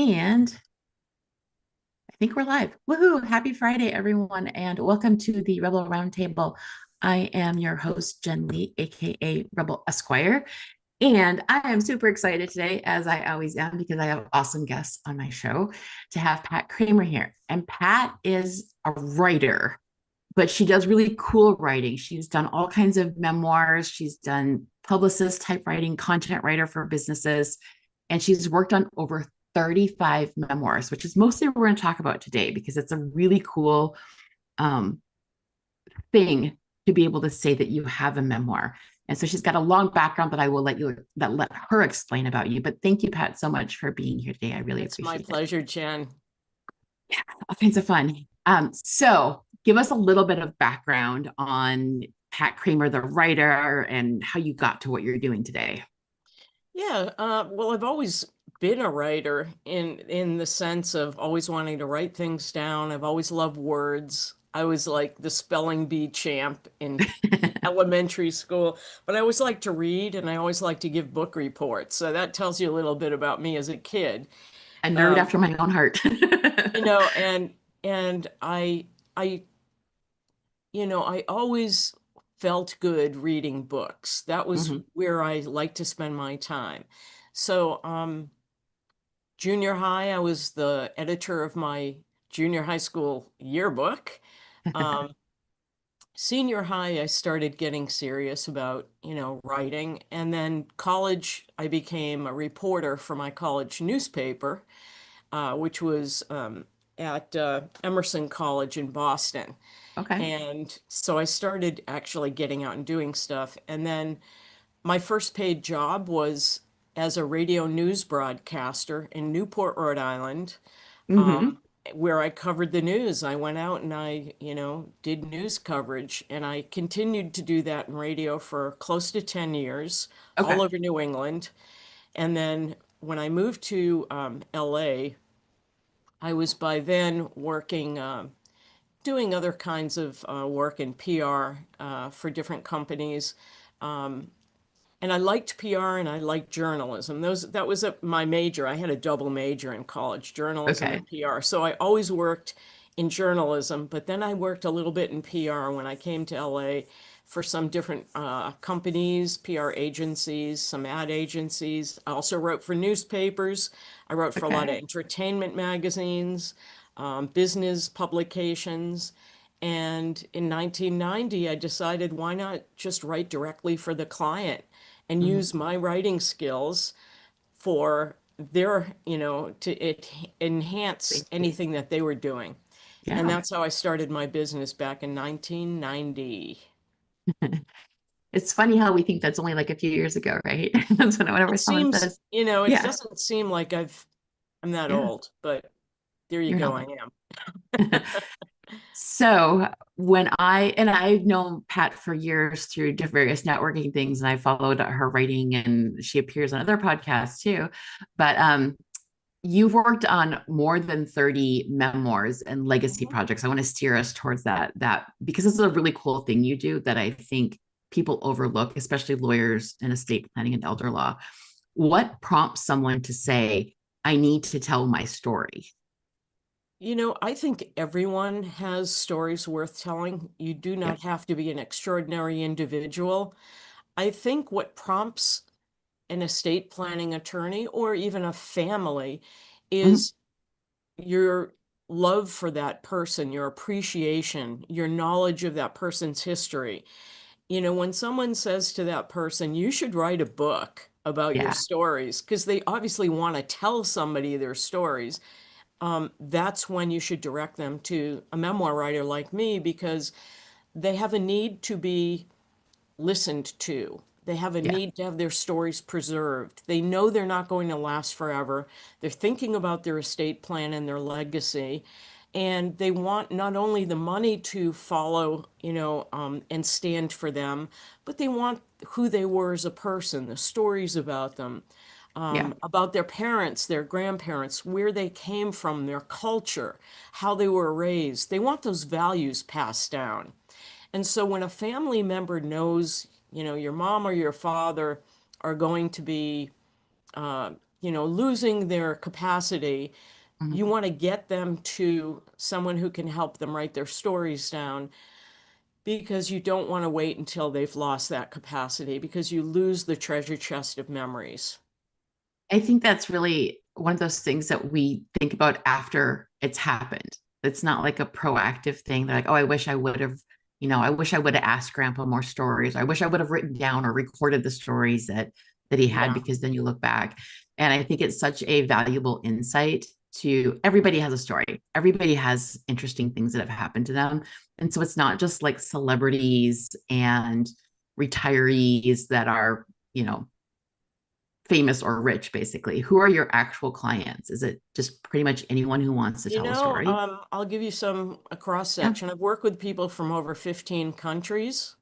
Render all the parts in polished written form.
And I think we're live. Woohoo! Happy Friday, everyone, and welcome to the Rebel Roundtable. I am your host, Jen Lee, aka Rebel Esquire. And I am super excited today, as I always am, because I have awesome guests on my show to have Pat Kramer here. And Pat is a writer, but she does really cool writing. She's done all kinds of memoirs, she's done publicist type writing, content writer for businesses, and she's worked on over 35 memoirs, which is mostly what we're going to talk about today because it's a really cool um, thing to be able to say that you have a memoir. And so she's got a long background that I will let her explain about you. But thank you, Pat, so much for being here today. I really It's my appreciate it. pleasure, Jen. Yeah, all kinds of fun. So give us a little bit of background on Pat Kramer, the writer, and how you got to what you're doing today. Yeah, well, I've always been a writer in the sense of always wanting to write things down. I've always loved words. I was like the spelling bee champ in elementary school, but I always liked to read and I always liked to give book reports. So that tells you a little bit about me as a kid. A nerd Um, after my own heart. you know, and I I always felt good reading books. That was Mhm. where I liked to spend my time. So, junior high, I was the editor of my junior high school yearbook. Um, Senior high, I started getting serious about, writing. And then college, I became a reporter for my college newspaper, which was at Emerson College in Boston. Okay. And so I started actually getting out and doing stuff. And then my first paid job was as a radio news broadcaster in Newport, Rhode Island, Hmm. where I covered the news. I went out and I, did news coverage. And I continued to do that in radio for close to 10 years, all Okay. over New England. And then when I moved to LA, I was by then working doing other kinds of work in PR for different companies. And I liked PR and I liked journalism. That was my major. I had a double major in college, journalism Okay. and PR. So I always worked in journalism, but then I worked a little bit in PR when I came to LA for some different companies, PR agencies, some ad agencies. I also wrote for newspapers. I wrote for a lot of Okay. entertainment magazines, business publications. And in 1990, I decided why not just write directly for the client and Mhm. use my writing skills for their, enhance anything that they were doing. And Yeah. that's how I started my business back in 1990. It's funny how we think that's only like a few years ago, right? That's whenever It someone seems, says, it yeah, doesn't seem like I'm that yeah, old, but there you you're go, I not. am. So and I've known Pat for years through various networking things, and I followed her writing, and she appears on other podcasts too. But you've worked on more than 30 memoirs and legacy Mhm. projects. I want to steer us towards that because this is a really cool thing you do that I think people overlook, especially lawyers in estate planning and elder law. What prompts someone to say, I need to tell my story? I think everyone has stories worth telling. You do Yep. not have to be an extraordinary individual. I think what prompts an estate planning attorney or even a family Mhm. is your love for that person, your appreciation, your knowledge of that person's history. When someone says to that person, you should write a book about your Yeah. stories, because they obviously want to tell somebody their stories, that's when you should direct them to a memoir writer like me, because they have a need to be listened to. They have a Yeah. need to have their stories preserved. They know they're not going to last forever. They're thinking about their estate plan and their legacy. And they want not only the money to follow, and stand for them, but they want who they were as a person, the stories about them, Yeah. about their parents, their grandparents, where they came from, their culture, how they were raised. They want those values passed down. And so when a family member knows, your mom or your father are going to be losing their capacity, Mhm. you want to get them to someone who can help them write their stories down because you don't want to wait until they've lost that capacity because you lose the treasure chest of memories. I think that's really one of those things that we think about after it's happened. It's not like a proactive thing. They're like, oh, I wish I would have, I wish I would have asked grandpa more stories. I wish I would have written down or recorded the stories that he had, Yeah. because then you look back. And I think it's such a valuable insight to everybody has a story. Everybody has interesting things that have happened to them. And so it's not just like celebrities and retirees that are, you know, famous or rich, basically. Who are your actual clients? Is it just pretty much anyone who wants to tell a story? I'll give you a cross Yeah. section. I've worked with people from over 15 countries.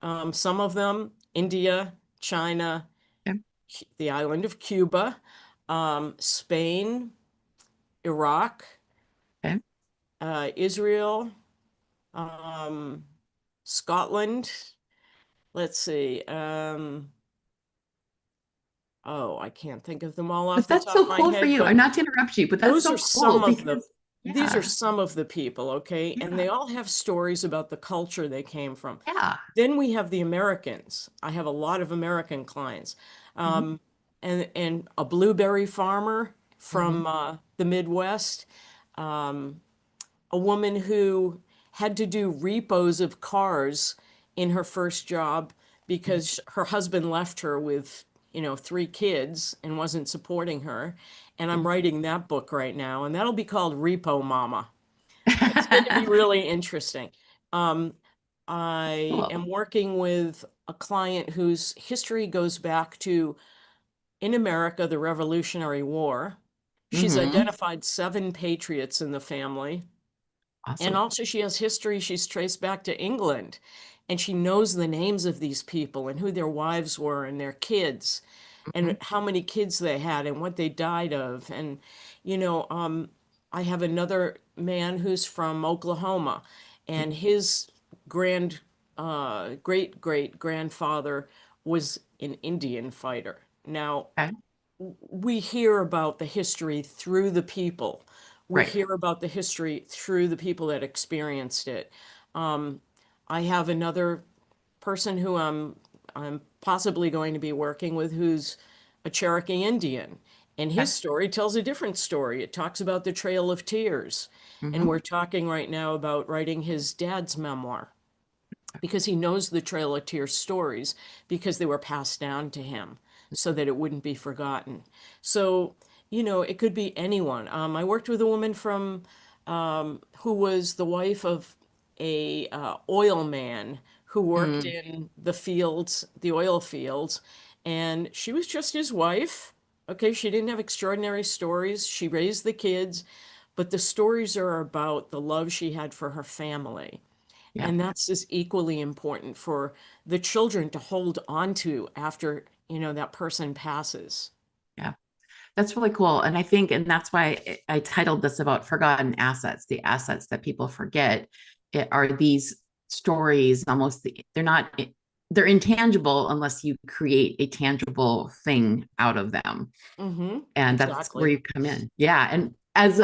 Some of them, India, China, Okay. the island of Cuba, Spain, Iraq, Okay. Israel, um, Scotland. Let's see. Oh, I can't think of them all off But the that's top of so my cool for head, you. but I'm not to interrupt you, but that's those are so cool some of because, these are yeah, some of the people, okay? And yeah, they all have stories about the culture they came from. yeah. Then we have the Americans. I have a lot of American clients. Hmm. Um, and a blueberry farmer Hmm. from the Midwest, um, a woman who had to do repos of cars in her first job because her husband left her with, 3 kids and wasn't supporting her. And I'm writing that book right now, and that'll be called Repo Mama. It's going to be really interesting. Um, I Cool. am working with a client whose history goes back to, in America, the Revolutionary War. She's Hmm. identified 7 patriots in the family. And Awesome. also, she has history she's traced back to England. And she knows the names of these people and who their wives were and their kids Hmm. and how many kids they had and what they died of. And, you know, um, I have another man who's from Oklahoma, and his grand, great great grandfather was an Indian fighter. Now, Okay. we hear about the history through the people. We Right. hear about the history through the people that experienced it. Um, I have another person who I'm possibly going to be working with who's a Cherokee Indian, and Okay. his story tells a different story. It talks about the Trail of Tears, and Hmm. we're talking right now about writing his dad's memoir because he knows the Trail of Tears stories because they were passed down to him so that it wouldn't be forgotten. So, it could be anyone. I worked with a woman from who was the wife of a oil man who worked Mm. in the fields, the oil fields, and she was just his wife. Okay, she didn't have extraordinary stories. She raised the kids, but the stories are about the love she had for her family. Yeah. And that's as equally important for the children to hold on to after, that person passes. Yeah. That's really cool. And I think, and that's why I titled this about forgotten assets, the assets that people forget. It are these stories almost, they're not, they're intangible unless you create a tangible thing out of them. Mm-hmm. And that's where Exactly. you come in. Yeah. And as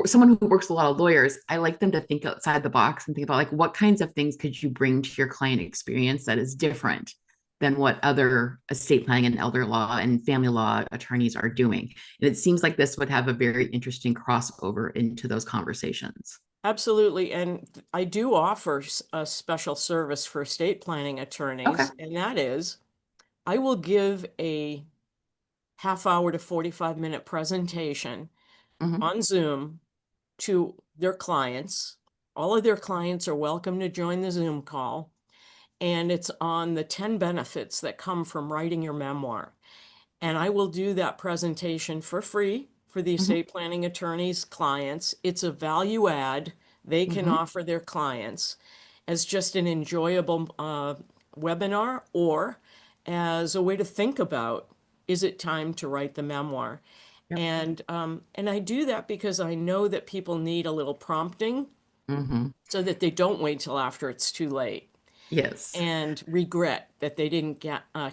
someone who works with a lot of lawyers, I like them to think outside the box and think about like what kinds of things could you bring to your client experience that is different than what other estate planning and elder law and family law attorneys are doing. And it seems like this would have a very interesting crossover into those conversations. Absolutely. And I do offer a special service for estate planning Okay. attorneys, and that is I will give a half-hour to 45-minute presentation Hmm. on Zoom to their clients. All of their clients are welcome to join the Zoom call, and it's on the 10 benefits that come from writing your memoir. And I will do that presentation for free for the Hmm. estate planning attorney's clients. It's a value add they can Hmm. offer their clients as just an enjoyable webinar or as a way to think about, is it time to write the memoir? Yep. And I do that because I know that people need a little prompting Hmm. so that they don't wait till after it's too late. Yes. and regret that they didn't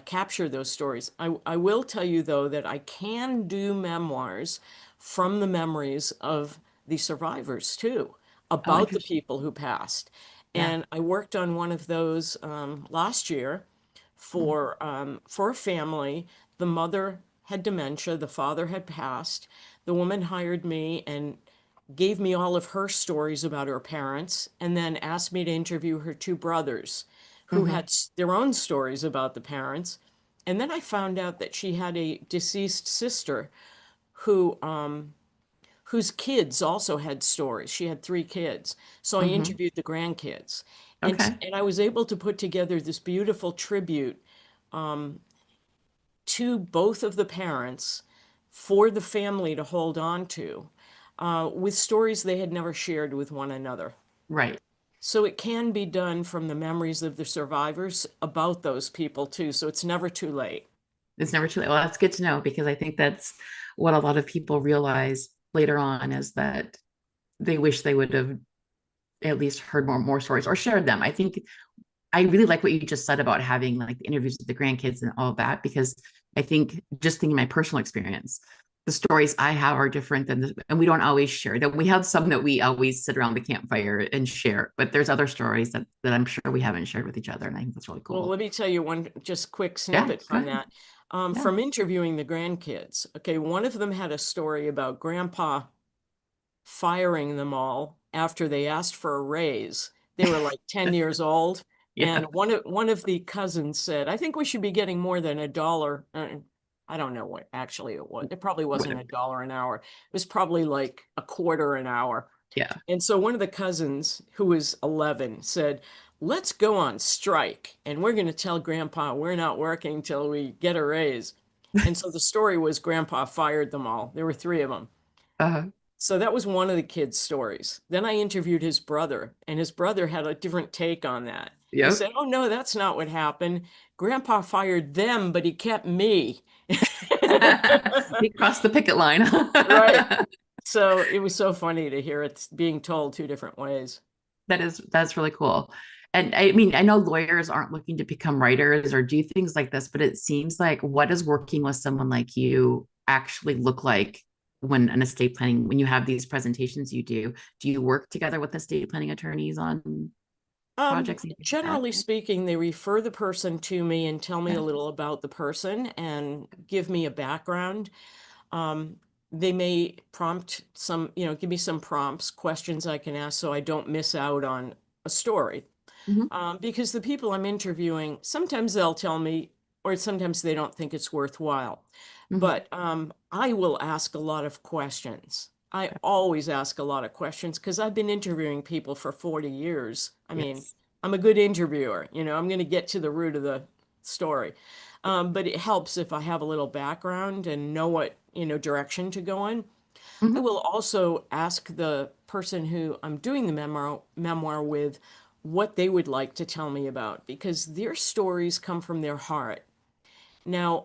capture those stories. I will tell you, though, that I can do memoirs from the memories of the survivors, too, Oh, about the interesting. people who passed. Yeah. And I worked on one of those last year Mhm. for a family. The mother had dementia, the father had passed. The woman hired me and gave me all of her stories about her parents, and then asked me to interview her two brothers who Mhm. had their own stories about the parents. And then I found out that she had a deceased sister who whose kids also had stories. She had three kids. So I Mhm. interviewed the grandkids. Okay. And I was able to put together this beautiful tribute to both of the parents for the family to hold on to, with stories they had never shared with one another. Right. So it can be done from the memories of the survivors about those people too. So it's never too late. It's never too late. Well, that's good to know because I think that's what a lot of people realize later on is that they wish they would have at least heard more stories or shared them. I think I really like what you just said about having like the interviews with the grandkids and all of that because I think just thinking my personal experience, the stories I have are different and we don't always share them. We have some that we always sit around the campfire and share, but there's other stories that I'm sure we haven't shared with each other, and I think that's really Well, cool. let me tell you one just quick Yeah, snippet go from ahead. that. Yeah. From interviewing the grandkids. Okay, one of them had a story about grandpa firing them all after they asked for a raise. They were like 10 years old. And Yeah. one of the cousins said, I think we should be getting more than a dollar. I don't know what actually it was. It probably wasn't Whatever. $1 an hour. It was probably like a quarter an hour. Yeah. And so one of the cousins, who was 11, said, let's go on strike. And we're going to tell Grandpa we're not working till we get a raise. And so the story was Grandpa fired them all. There were three of them. Uh, So that was one of the kids' stories. Then I interviewed his brother, and his brother had a different take on that. He yep. said, oh, no, that's not what happened. Grandpa fired them, but he kept me. He crossed the picket line. Right. So it was so funny to hear it being told two different ways. That's really cool. And I mean, I know lawyers aren't looking to become writers or do things like this, but it seems like what does working with someone like you actually look like when an estate planning, when you have these presentations you do? Do you work together with estate planning attorneys on projects and things like Generally that? speaking, they refer the person to me and tell me a Okay. little about the person and give me a background. Um, they may prompt some, give me some prompts, questions I can ask so I don't miss out on a story. Mhm. Because the people I'm interviewing, sometimes they'll tell me, or sometimes they don't think it's worthwhile. Mhm. But I will ask a lot of questions. I Okay. always ask a lot of questions because I've been interviewing people for 40 years. I mean, Yes. I'm a good interviewer. I'm going to get to the root of the story. But it helps if I have a little background and know what, direction to go in. I Mhm. will also ask the person who I'm doing the memoir with what they would like to tell me about because their stories come from their heart. Now,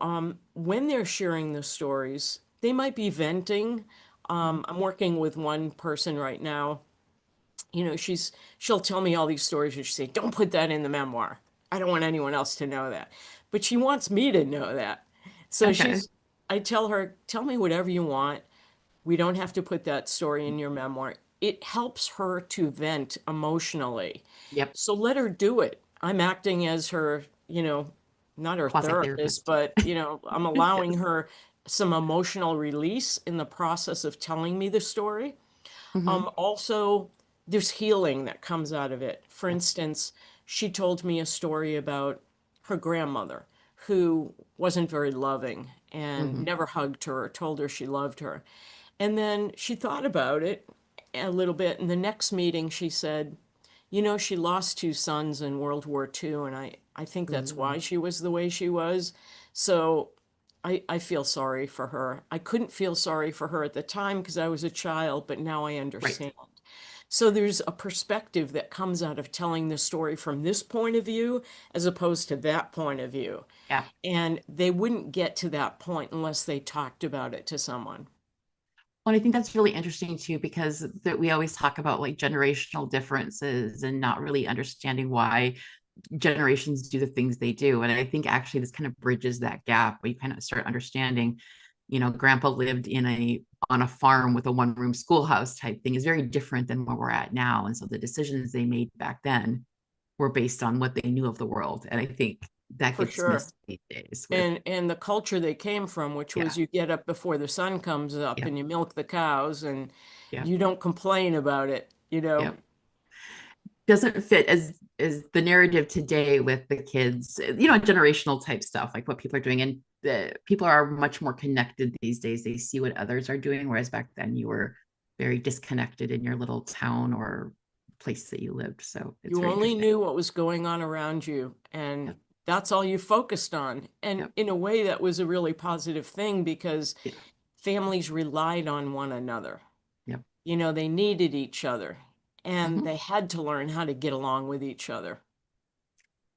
when they're sharing the stories, they might be venting. Mhm. I'm working with one person right now. She'll tell me all these stories and she say, "Don't put that in the memoir. I don't want anyone else to know that." But she wants me to know that. So Okay. I tell her, "Tell me whatever you want. We don't have to put that story in your memoir." It helps her to vent emotionally. Yep. So let her do it. I'm acting as her, not her Quasi therapist, therapist. but, I'm allowing Yes. her some emotional release in the process of telling me the story. Mhm. Also, there's healing that comes out of it. For Yes. instance, she told me a story about her grandmother who wasn't very loving and Mhm. never hugged her or told her she loved her. And then she thought about it a little bit. And the next meeting, she said, she lost two sons in World War II, and I think that's Mm. why she was the way she was. So I feel sorry for her. I couldn't feel sorry for her at the time because I was a child, but now I Right. understand. So there's a perspective that comes out of telling the story from this point of view as opposed to that point of view. Yeah. And they wouldn't get to that point unless they talked about it to someone. Well, I think that's really interesting too, because that we always talk about like generational differences and not really understanding why generations do the things they do. And I think actually this kind of bridges that gap where you kind of start understanding, grandpa lived in a on a farm with a one-room schoolhouse type thing is very different than where we're at now. And so the decisions they made back then were based on what they knew of the world. And I think that For gets sure. missed these days with, And the culture they came from, which yeah, was you get up before the sun comes up yeah, and you milk the cows and yeah, you don't complain about it, you know? yeah. Doesn't fit as the narrative today with the kids, generational type stuff, like what people are doing. And the people are much more connected these days. They see what others are doing, whereas back then you were very disconnected in your little town or place that you lived. So it's You very only interesting. knew what was going on around you, and Yep, that's all you focused on. And yep, in a way, that was a really positive thing because yeah, families relied on one another. yep. They needed each other and Mhm. they had to learn how to get along with each other.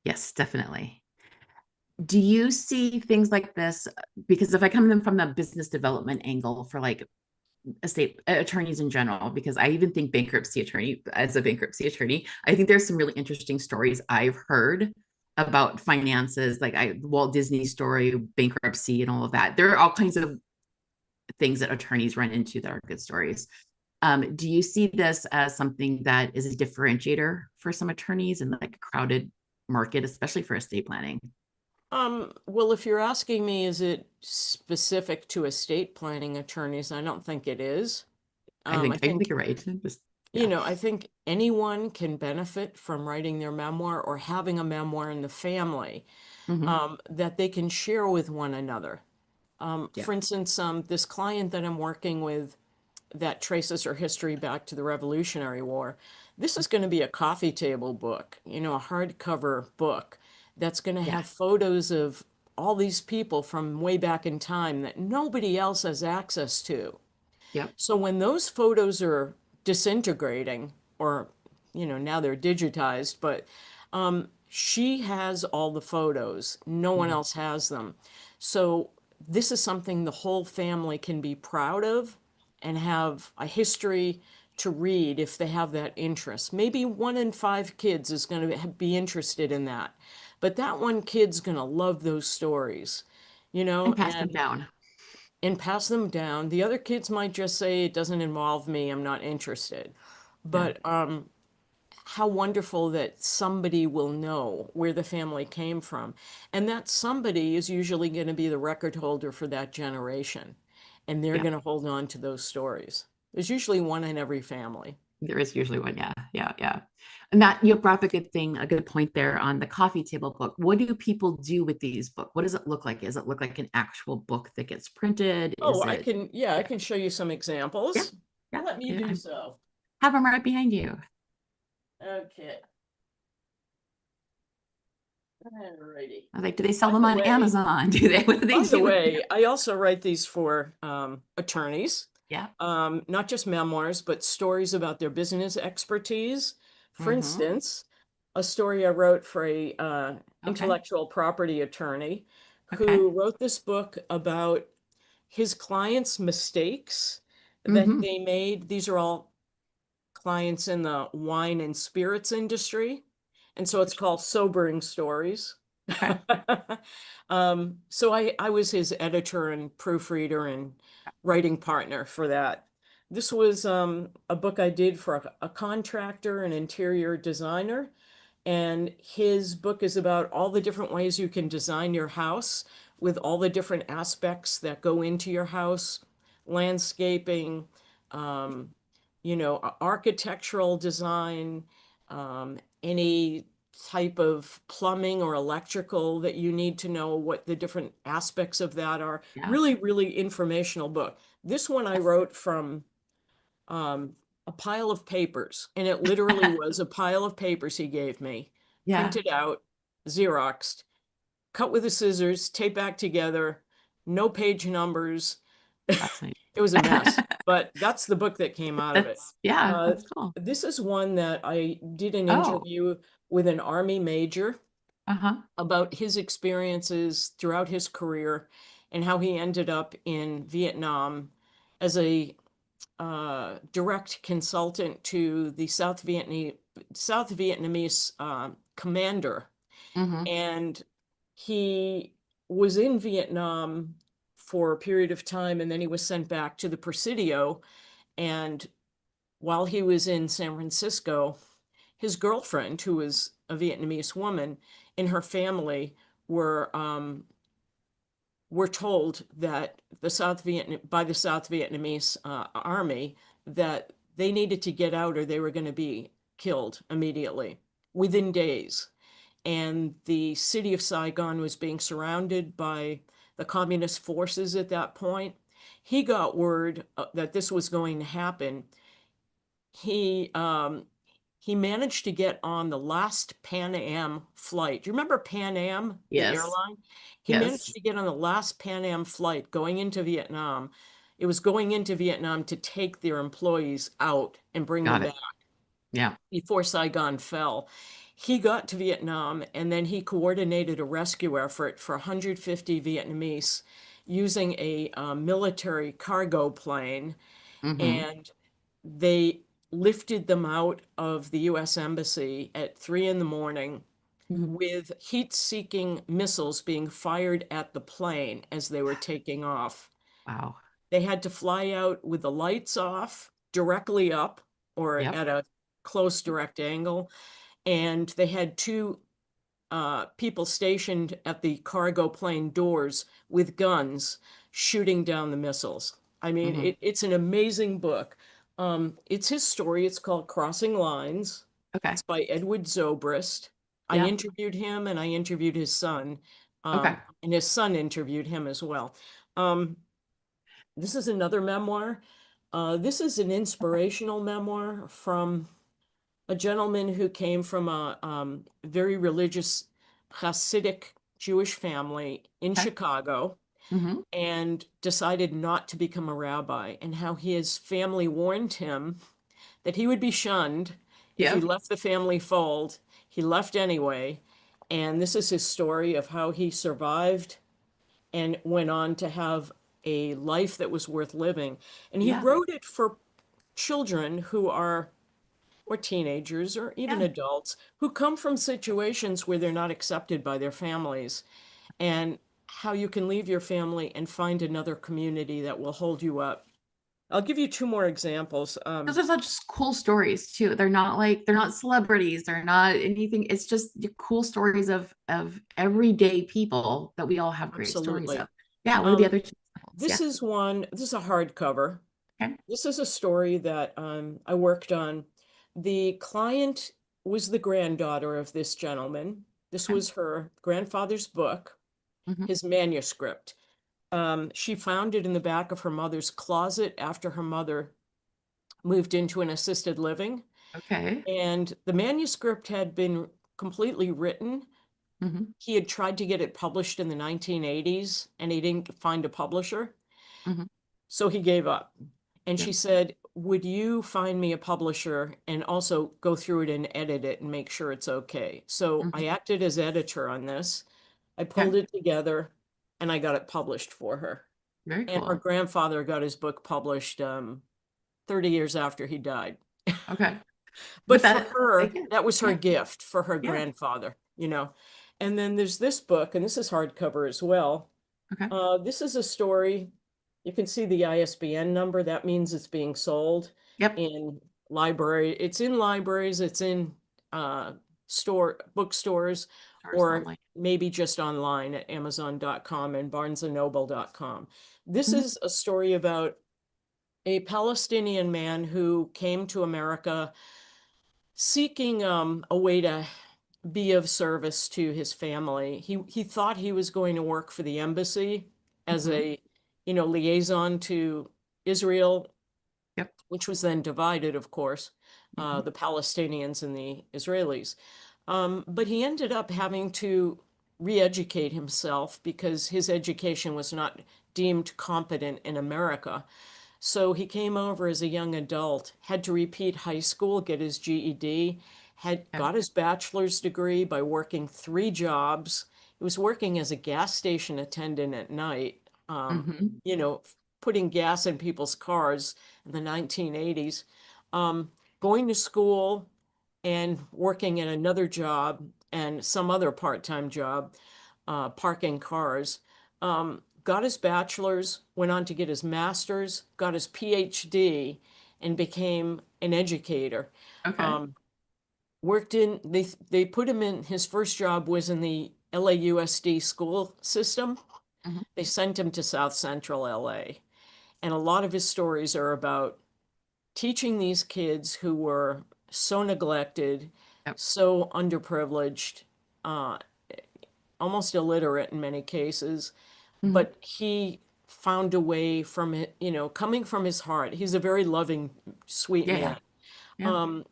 Yes, definitely. Do you see things like this? Because if I come in from the business development angle for like estate attorneys in general, because I even think bankruptcy attorney, as a bankruptcy attorney, I think there's some really interesting stories I've heard about finances, like Walt Disney story, bankruptcy, and all of that. There are all kinds of things that attorneys run into that are good stories. Do you see this as something that is a differentiator for some attorneys in like a crowded market, especially for estate planning? Well, if you're asking me, is it specific to estate planning attorneys? I don't think it is. I I think think you're right. Just yeah. I think anyone can benefit from writing their memoir or having a memoir in the family Mm-hmm. that they can share with one another. Yeah. For instance, this client that I'm working with that traces her history back to the Revolutionary War, this is going to be a coffee table book, a hardcover book that's going to Yeah. have photos of all these people from way back in time that nobody else has access to. Yep. So when those photos are disintegrating, or, now they're digitized, but she has all the photos. No one Mm-hmm. else has them. So this is something the whole family can be proud of and have a history to read if they have that interest. Maybe 1 in 5 kids is going to be interested in that. But that one kid's going to love those stories, And pass them and down. pass them down. The other kids might just say, it doesn't involve me, I'm not interested. Yeah. But how wonderful that somebody will know where the family came from. And that somebody is usually going to be the record holder for that generation. And they're Yeah. going to hold on to those stories. There's usually one in every family. There is usually one. Yeah. Yeah. Yeah. And that you brought up a good thing, a good point there on the coffee table book. What do people do with these books? What does it look like? Does it look like an actual book that gets printed? Oh, Is it, I yeah, can show you some yeah, examples. yeah. Let me do I so. have them right behind you. Okay. Alrighty. I was like, do they sell By them the on way, Amazon? Do they, what do they By the do with them? way, I also write these for attorneys, Yeah. not just memoirs, but stories about their business expertise. For Mm-hmm. instance, a story I wrote for a Okay. intellectual property attorney Okay. who wrote this book about his clients' mistakes that Mm-hmm. they made. These are all clients in the wine and spirits industry. And so it's called Sobering Stories. Okay. So I was his editor and proofreader and writing partner for that. This was a book I did for a contractor, an interior designer. And his book is about all the different ways you can design your house with all the different aspects that go into your house, landscaping, um, architectural design, any type of plumbing or electrical that you need to know what the different aspects of that are. Yeah. Really, really informational book. This one I wrote from um, a pile of papers, and it literally was a pile of papers he gave me, Yeah. printed out, Xeroxed, cut with the scissors, taped back together, no page numbers. Fascinating. It was a mess, but that's the book that came out of it. Yeah, Uh, that's cool. this is one that I did an Oh, interview with an Army major uh-huh. about his experiences throughout his career and how he ended up in Vietnam as a direct consultant to the South Vietnamese commander. Mm-hmm. And he was in Vietnam for a period of time, and then he was sent back to the Presidio. And while he was in San Francisco, his girlfriend, who was a Vietnamese woman, and her family were were told that by the South Vietnamese army that they needed to get out or they were going to be killed immediately within days. And the city of Saigon was being surrounded by the communist forces at that point. He got word that this was going to happen. He um, he managed to get on the last Pan Am flight. Do you remember Pan Am, the Yes. airline? He managed Yes. to get on the last Pan Am flight going into Vietnam. It was going into Vietnam to take their employees out and bring them Got back it. Yeah. before Saigon fell. He got to Vietnam and then he coordinated a rescue effort for 150 Vietnamese using a military cargo plane, Mm-hmm. and they lifted them out of the US Embassy at 3 in the morning Mm-hmm. with heat-seeking missiles being fired at the plane as they were taking off. Wow. They had to fly out with the lights off, directly up, or Yep. at a close direct angle. And they had two people stationed at the cargo plane doors with guns shooting down the missiles. I mean, Mm-hmm. it's an amazing book. It's his story. It's called Crossing Lines. Okay. It's by Edward Zobrist. I Yeah. interviewed him and I interviewed his son, Okay. and his son interviewed him as well. Um, this is another memoir. This is an Okay. inspirational memoir from a gentleman who came from a very religious Hasidic Jewish family in Okay. Chicago Mm-hmm. and decided not to become a rabbi, and how his family warned him that he would be shunned if he Yep. left the family fold. He left anyway. And this is his story of how he survived and went on to have a life that was worth living. And he Yeah. wrote it for children who are or teenagers or even Yeah. adults who come from situations where they're not accepted by their families, and how you can leave your family and find another community that will hold you up. I'll give you two more examples. Those are such cool stories too. They're not celebrities, they're not anything. It's just the cool stories of everyday people that we all have great stories of. Absolutely. Yeah, what are the Um, other two examples? Yeah. this is a hardcover. Okay. This is a story that I worked on. The client was the granddaughter of this gentleman. This Okay. was her grandfather's book, Hmm. his manuscript. She found it in the back of her mother's closet after her mother moved into an assisted living. Okay. And the manuscript had been completely written. Hmm. He had tried to get it published in the 1980s and he didn't find a publisher. Hmm. So he gave up. And she Yep. said, would you find me a publisher and also go through it and edit it and make sure it's okay? So I Hmm. acted as editor on this. I pulled Okay. it together and I got it published for her. Very And her cool. grandfather got his book published 30 years after he died. Okay. But But for that her, again, that was her yeah, gift for her yeah. grandfather, you know. And then there's this book, and this is hardcover as well. Okay. This is a story. You can see the ISBN number. That means it's being sold Yep. in library. It's in libraries. It's in uh, bookstores, Stars or online. maybe just online at Amazon.com and BarnesandNoble.com. This Hmm. is a story about a Palestinian man who came to America seeking a way to be of service to his family. He thought he was going to work for the embassy as Hmm. a, liaison to Israel, Yep. which was then divided, of course, Hmm. the Palestinians and the Israelis. But he ended up having to re-educate himself because his education was not deemed competent in America. So he came over as a young adult, had to repeat high school, get his GED, had Okay. got his bachelor's degree by working 3 jobs. He was working as a gas station attendant at night, Hmm. you know, putting gas in people's cars in the 1980s, going to school and working at another job and some other part-time job, parking cars. Got his bachelor's, went on to get his master's, got his PhD, and became an educator. Okay. Um, Worked in they put him in his first job was in the LAUSD school system. Mhm. They sent him to South Central LA. And a lot of his stories are about teaching these kids who were so neglected, Yep. so underprivileged, uh, almost illiterate in many cases. Mhm. But he found a way from it, coming from his heart. He's a very loving, sweet Yeah, yeah, man. yeah.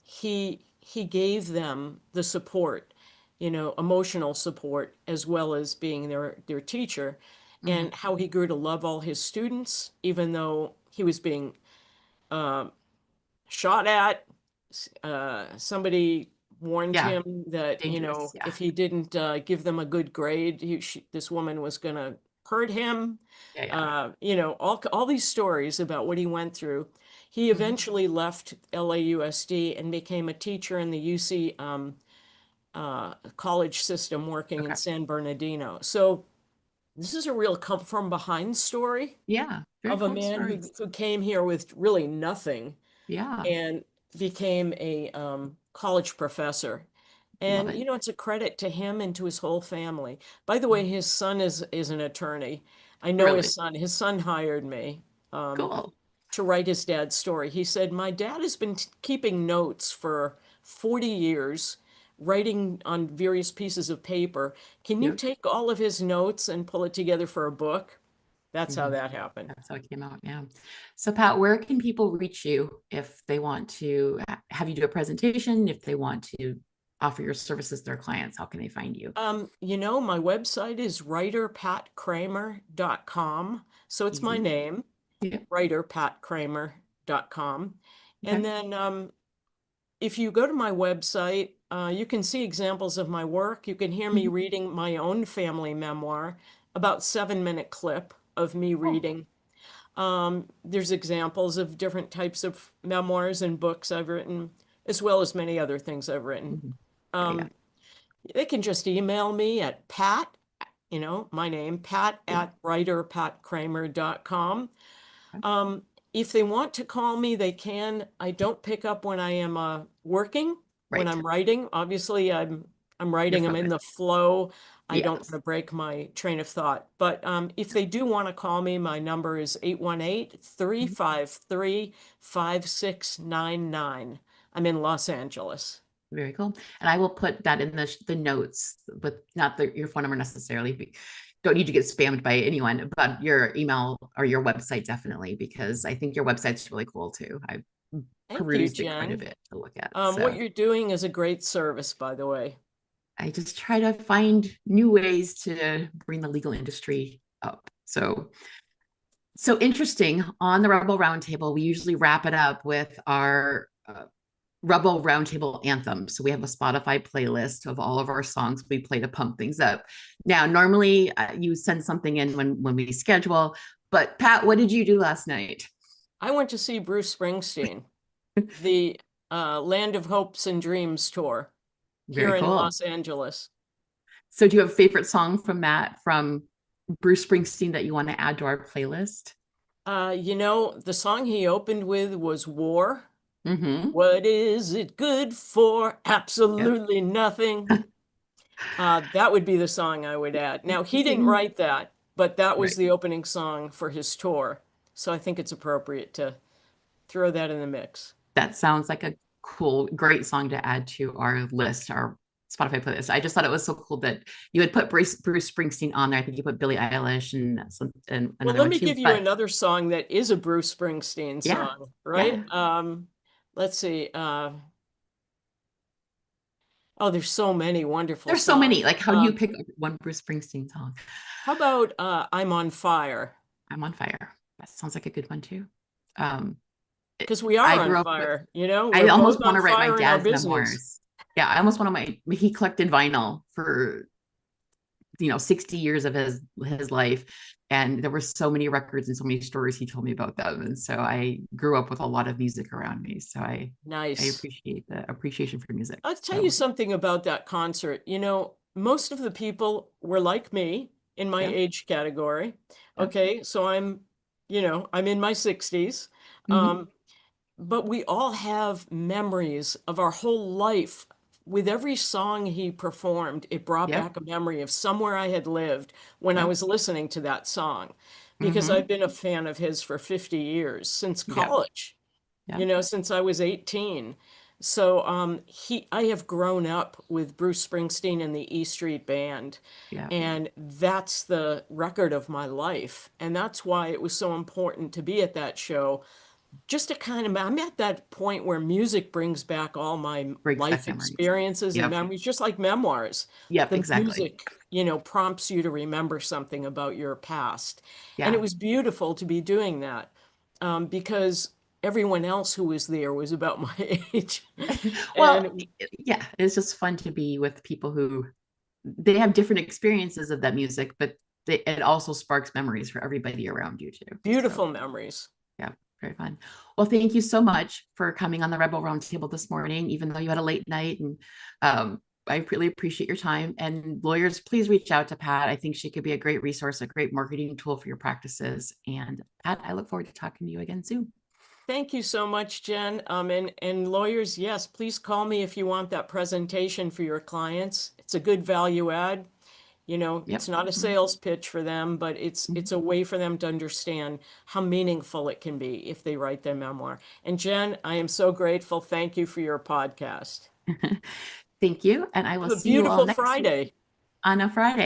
He gave them the support, emotional support, as well as being their teacher, Mhm. and how he grew to love all his students, even though he was being uh, shot at. Somebody warned Yeah, him that, dangerous. Yeah, if he didn't this woman was going to hurt him. yeah, yeah. All these stories about what he went through. He Mhm. eventually left LAUSD and became a teacher in the UC college system working in Okay. San Bernardino. So this is a real come from behind story Yeah, very of a cool man stories. who came here with really nothing Yeah, and became a college professor. love And it. it's a credit to him and to his whole family. By the way, Mhm. his son is an attorney. I know his Really son. His son hired me um, cool. to write his dad's story. He said, "My dad has been keeping notes for 40 years, writing on various pieces of paper. Can you Cute. take all of his notes and pull it together for a book?" That's how Mhm. that happened. That's how it came out. Yeah. So, Pat, where can people reach you if they want to have you do a presentation, if they want to offer your services to their clients? How can they find you? My website is writerpatkramer.com. So it's my Easy. name, Yeah. writerpatkramer.com. And Okay. then if you go to my website, you can see examples of my work. You can hear me Mhm. reading my own family memoir, about 7-minute clip of me Cool. reading. There's examples of different types of memoirs and books I've written, as well as many other things I've written. Mhm. Yeah. Yeah. Um, they can just email me at Pat, my name, Pat Yeah. at writerpatkramer.com. Okay. Um, if they want to call me, they can. I don't pick up when I am working, when Right. I'm writing. Obviously, I'm You're writing, I'm in the focused. flow. I don't want Yes. to break my train of thought. But if they do want to call me, my number is 818 three Mhm. five three 5699. I'm in Los Angeles. Very cool. And I will put that in the notes with not your phone number necessarily. Don't need to get spammed by anyone, but your email or your website definitely, because I think your website's really cool too. I've Thank you, perused it quite a Jen. bit to look at. What So you're doing is a great service, by the way. I just try to find new ways to bring the legal industry up. So interesting. On the Rebel Roundtable, we usually wrap it up with our Rebel Roundtable anthem. So we have a Spotify playlist of all of our songs we play to pump things up. Now, normally you send something in when we schedule, but Pat, what did you do last night? I went to see Bruce Springsteen, the Land of Hopes and Dreams tour Very here in cool. Los Angeles. So, do you have a favorite song from Bruce Springsteen that you want to add to our playlist? The song he opened with was War. Mm-hmm. What is it good for? Yep. Absolutely nothing. That would be the song I would add. Now, he didn't write that, but that was Right. the opening song for his tour. So I think it's appropriate to throw that in the mix. That sounds like a cool, great song to add to our list, our Spotify playlist. I just thought it was so cool that you had put Bruce Springsteen on there. I think you put Billie Eilish and Well, another let one me too. give you But another song that is a Bruce Springsteen yeah, song, right? yeah. Let's see. Oh, there's so many wonderful There's so songs. many. Like, how do you pick one Bruce Springsteen song? How about I'm on Fire? I'm on fire. That sounds like a good one too. Um, Because we I are on grew up with. fire, I we're both almost want on to write my fire in our dad's business. memoirs. Yeah, I almost want to. He collected vinyl for 60 years of his life. And there were so many records and so many stories he told me about them. And so I grew up with a lot of music around me. So I Nice. appreciate the appreciation for music. I'll tell you So something about that concert. Most of the people were like me in my yeah, age category. yeah. Okay, so I'm in my 60s. Hmm. Um, but we all have memories of our whole life. With every song he performed, it brought Yep. back a memory of somewhere I had lived when I Yep. was listening to that song, because I've Hmm. been a fan of his for 50 years, since Yep. college, Yep. since I was 18. So I have grown up with Bruce Springsteen and the E Street Band, Yep. and that's the record of my life. And that's why it was so important to be at that show, just to I'm at that point where music brings back all my Brings back life memories. experiences and Yep. memories, just like memoirs. Yep. The Exactly. music, prompts you to remember something about your past. And it Yeah. was beautiful to be doing that, because everyone else who was there was about my age. Well, And yeah, it's just fun to be with people who they have different experiences of that music, but it also sparks memories for everybody around you too. So beautiful memories. yeah, very fun. Well, thank you so much for coming on the Rebel Roundtable this morning, even though you had a late night. And I really appreciate your time. And lawyers, please reach out to Pat. I think she could be a great resource, a great marketing tool for your practices. And Pat, I look forward to talking to you again soon. Thank you so much, Jen. And lawyers, yes, please call me if you want that presentation for your clients. It's a good value add. It's Yep. not a Mhm. sales pitch for them, but it's Mhm. a way for them to understand how meaningful it can be if they write their memoir. And Jen, I am so grateful. Thank you for your podcast. Thank you. And I will Have a see you all beautiful next week Friday. on a Friday.